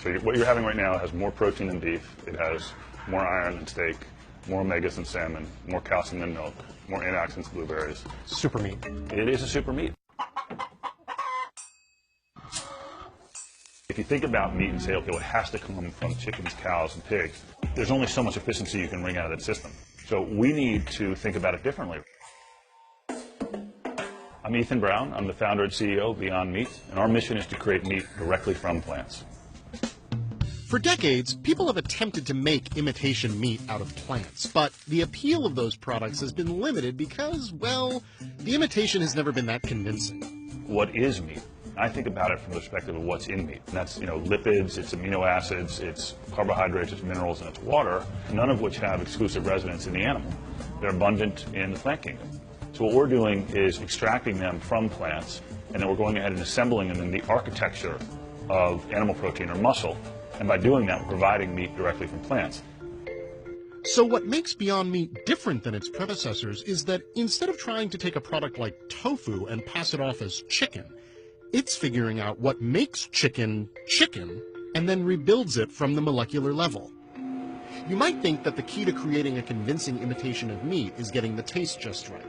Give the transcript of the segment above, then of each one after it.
So what you're having right now has more protein than beef. It has more iron than steak, more omegas than salmon, more calcium than milk, more antioxidants than blueberries. Super meat. It is a super meat. If you think about meat and say, okay, well, it has to come from chickens, cows, and pigs, there's only so much efficiency you can wring out of that system. So we need to think about it differently. I'm Ethan Brown. I'm the founder and CEO of Beyond Meat, and our mission is to create meat directly from plants. For decades, people have attempted to make imitation meat out of plants, but the appeal of those products has been limited because, well, the imitation has never been that convincing. What is meat? I think about it from the perspective of what's in meat. And that's, lipids, it's amino acids, it's carbohydrates, it's minerals, and it's water, none of which have exclusive residence in the animal. They're abundant in the plant kingdom. So what we're doing is extracting them from plants, and then we're going ahead and assembling them in the architecture of animal protein or muscle. And by doing that, we're providing meat directly from plants. So what makes Beyond Meat different than its predecessors is that instead of trying to take a product like tofu and pass it off as chicken, it's figuring out what makes chicken chicken and then rebuilds it from the molecular level. You might think that the key to creating a convincing imitation of meat is getting the taste just right.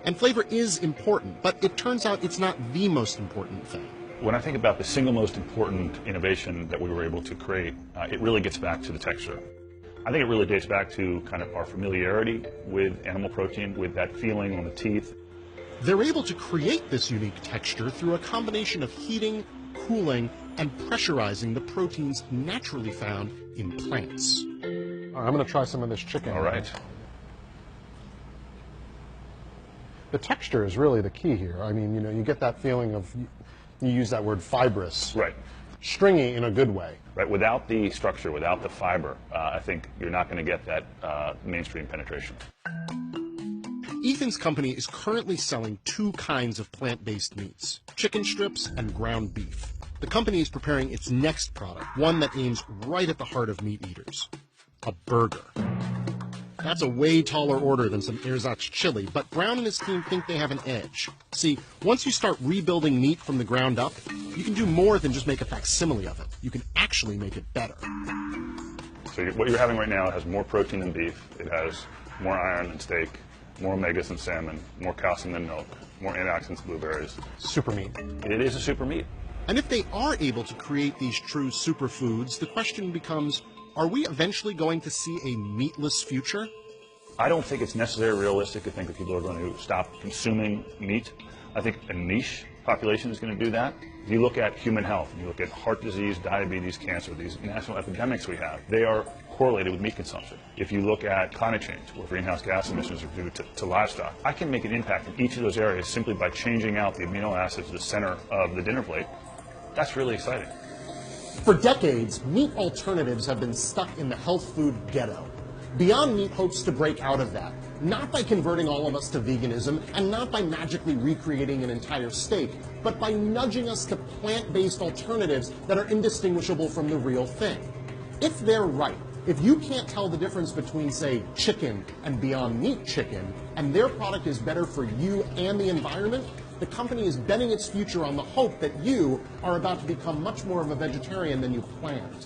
And flavor is important, but it turns out it's not the most important thing. When I think about the single most important innovation that we were able to create, it really gets back to the texture. I think it really dates back to kind of our familiarity with animal protein, with that feeling on the teeth. They're able to create this unique texture through a combination of heating, cooling, and pressurizing the proteins naturally found in plants. All right, I'm going to try some of this chicken. All right. The texture is really the key here. I mean, you get that feeling of, you use that word fibrous. Right. Stringy in a good way. Right. Without the structure, without the fiber, I think you're not going to get that mainstream penetration. Ethan's company is currently selling two kinds of plant-based meats, chicken strips and ground beef. The company is preparing its next product, one that aims right at the heart of meat eaters, a burger. That's a way taller order than some ersatz chili, but Brown and his team think they have an edge. See, once you start rebuilding meat from the ground up, you can do more than just make a facsimile of it. You can actually make it better. So what you're having right now has more protein than beef. It has more iron than steak, more omegas than salmon, more calcium than milk, more antioxidants than blueberries. Super meat. It is a super meat. And if they are able to create these true superfoods, the question becomes, are we eventually going to see a meatless future? I don't think it's necessarily realistic to think that people are going to stop consuming meat. I think a niche population is going to do that. If you look at human health, and you look at heart disease, diabetes, cancer, these national epidemics we have, they are correlated with meat consumption. If you look at climate change, where greenhouse gas emissions are due to livestock, I can make an impact in each of those areas simply by changing out the amino acids at the center of the dinner plate. That's really exciting. For decades, meat alternatives have been stuck in the health food ghetto. Beyond Meat hopes to break out of that, not by converting all of us to veganism and not by magically recreating an entire steak, but by nudging us to plant-based alternatives that are indistinguishable from the real thing. If they're right, if you can't tell the difference between, say, chicken and Beyond Meat chicken, and their product is better for you and the environment, the company is betting its future on the hope that you are about to become much more of a vegetarian than you planned.